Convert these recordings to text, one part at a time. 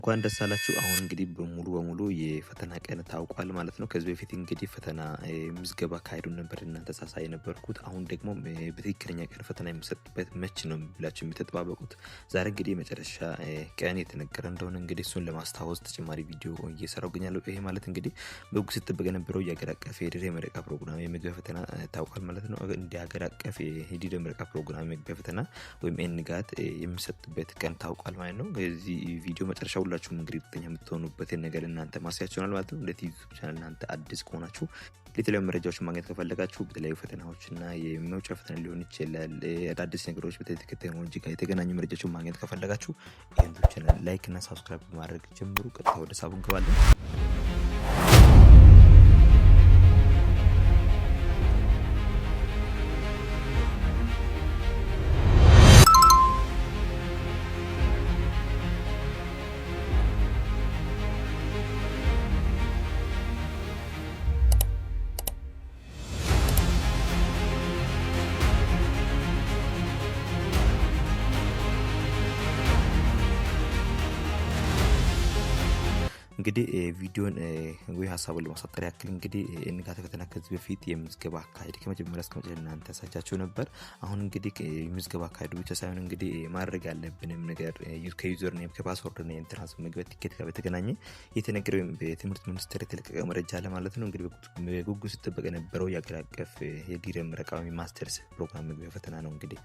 እንኳን ደስ አላችሁ አሁን እንግዲህ በሙሉ የፈተና ቀን ታውቋል ማለት ነው። ከዚህ በፊት እንግዲህ ፈተና ምዝገባ ካሄዱን ነበር እና ተሳሳይ ነበርኩት። አሁን ደግሞ በትክክለኛ ቀን ፈተና የሚሰጥበት መች ነው ብላችሁ የምትጠባበቁት ዛሬ እንግዲህ መጨረሻ ቀን የተነገረ እንደሆነ እንግዲህ እሱን ለማስታወስ ተጨማሪ ቪዲዮ እየሰራው ገኛለሁ። ይሄ ማለት እንግዲህ በጉጉት ሲጠበቅ የነበረው የሀገር አቀፍ የድህረ ምረቃ ፕሮግራም የምዝገባ ፈተና ታውቋል ማለት ነው። እንደ ሀገር አቀፍ የድህረ ምረቃ ፕሮግራም የምዝገባ ፈተና ወይም ኤንጋት የሚሰጥበት ቀን ታውቋል ማለት ነው። በዚህ ቪዲዮ መጨረሻ ሁላችሁም እንግዲህ እርግጠኛ የምትሆኑበትን ነገር እናንተ ማሳያችሁናል ማለት ነው። ለዩቲዩብ ቻናል እናንተ አዲስ ከሆናችሁ የተለያዩ መረጃዎችን ማግኘት ከፈለጋችሁ በተለያዩ ፈተናዎችና የመውጫ ፈተና ሊሆን ይችላል አዳዲስ ነገሮች በቴክኖሎጂ ጋር የተገናኙ መረጃዎችን ማግኘት ከፈለጋችሁ ይሄን ቻናል ላይክ እና ሰብስክራይብ በማድረግ ጀምሩ። ቀጥታ ወደ ሀሳቡ እንገባለን። እንግዲህ ቪዲዮን ወይ ሐሳቡን ለማሳጠር ያክል እንግዲህ እንጋተ ፈተና ከዚህ በፊት የምዝገባ አካሄድ ከመጀመሪያ እስከ መጨረሻ እናንተ ሳቻችሁ ነበር። አሁን እንግዲህ የምዝገባ አካሄዱ ብቻ ሳይሆን እንግዲህ ማድረግ ያለብንም ነገር ከዩዘር ኔም ከፓስወርድ እና ኢንትራንስ መግባት ቲኬት ጋር በተገናኘ የተነገረው በትምህርት ሚኒስቴር የተለቀቀ መረጃ አለ ማለት ነው። እንግዲህ በጉጉት ሲጠበቅ የነበረው የሀገር አቀፍ የድህረ ምረቃ ማስተርስ ፕሮግራም መግቢያ ፈተና ነው። እንግዲህ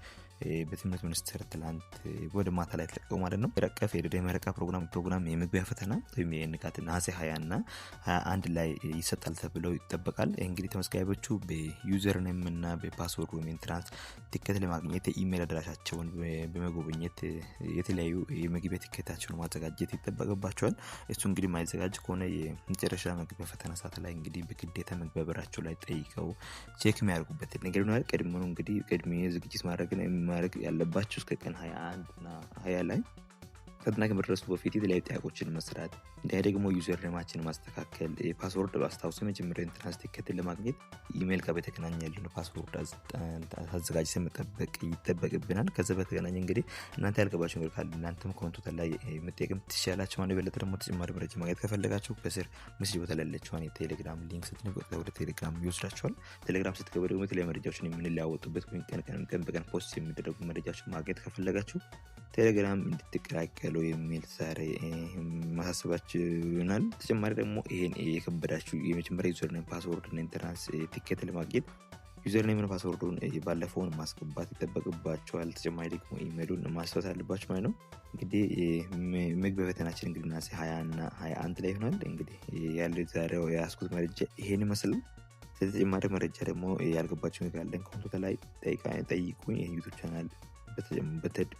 በትምህርት ሚኒስቴር ትላንት ወደ ማታ ላይ ተለቀቀው ማለት ነው። የሀገር አቀፍ የድህረ ምረቃ ፕሮግራም የመግቢያ ፈተና ወይም ነሐሴ 20 እና 21 ላይ ይሰጣል ተብሎ ይጠበቃል። እንግዲህ ተመዝጋቢዎቹ በዩዘር ኔም እና በፓስወርድ ወይም ኢንትራንስ ቲኬት ለማግኘት ኢሜል አድራሻቸውን በመጎብኘት የተለያዩ የመግቢያ ቲኬታቸውን ማዘጋጀት ይጠበቅባቸዋል። እሱ እንግዲህ ማይዘጋጅ ከሆነ የመጨረሻ መግቢያ ፈተና ሰዓት ላይ እንግዲህ በግዴታ መግቢያ በራቸው ላይ ጠይቀው ቼክ የሚያደርጉበት ነገር ነው። ቀድሞው እንግዲህ ዝግጅት ማድረግ ያለባቸው እስከ ቀን 21 እና 20 ላይ ፈተና ከመድረሱ በፊት የተለያዩ ጥያቄዎችን መስራት እንዲያ ደግሞ ዩዘር ኔማችንን ማስተካከል ፓስወርድ ባስታውሱ መጀመሪያ ኢንትራንስ ቲኬት ለማግኘት ኢሜል ጋር በተገናኘ ያለው ፓስወርድ አዘጋጅተን መጠበቅ ይጠበቅብናል። ከዛ በተገናኘ እንግዲህ እናንተ ያልገባችሁ ነገር ካለ እናንተም ኮሜንት ላይ መጠየቅም ትችላላችሁ። ማለት በለጠ ደግሞ ተጨማሪ መረጃ ማግኘት ከፈለጋችሁ ከስር መስጅ ቦታ ላይ ያለችው የቴሌግራም ሊንክ ስትነኩ ወደ ቴሌግራም ይወስዳችኋል። ቴሌግራም ስትገቡ ደግሞ የተለያዩ መረጃዎችን የምንለዋወጡበት ወይም ቀን በቀን ፖስት የሚደረጉ መረጃዎችን ማግኘት ከፈለጋችሁ ቴሌግራም እንድትቀላቀሉ የሚል ዛሬ ማሳሰባችሁ ይሆናል። ተጨማሪ ደግሞ ይሄን የከበዳችሁ የመጀመሪያ ዩዘር ኔም ፓስወርድ እና ኢንትራንስ ቲኬት ለማግኘት ዩዘር ኔም እና ፓስወርዱን ባለፈውን ማስገባት ይጠበቅባችኋል። ተጨማሪ ደግሞ ኢሜሉን ማስታወስ አለባችሁ ማለት ነው። እንግዲህ መግቢያ ፈተናችን እንግዲህ ነሐሴ 20 እና 21 ላይ ይሆናል። እንግዲህ ያለው ዛሬው ያስኩት መረጃ ይሄን ይመስላል። ተጨማሪ መረጃ ደግሞ ያልገባችሁ ነገር ካለ ኮሜንት ላይ ጠይቁኝ። የዩቲዩብ ቻናል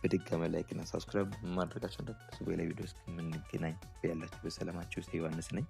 በድጋሚ ላይክ እና ሰብስክራይብ ማድረጋችሁን እንዳትረሱ። በሌላ ቪዲዮ እስከምንገናኝ ያላችሁ በሰላማችሁ ዮሐንስ ነኝ።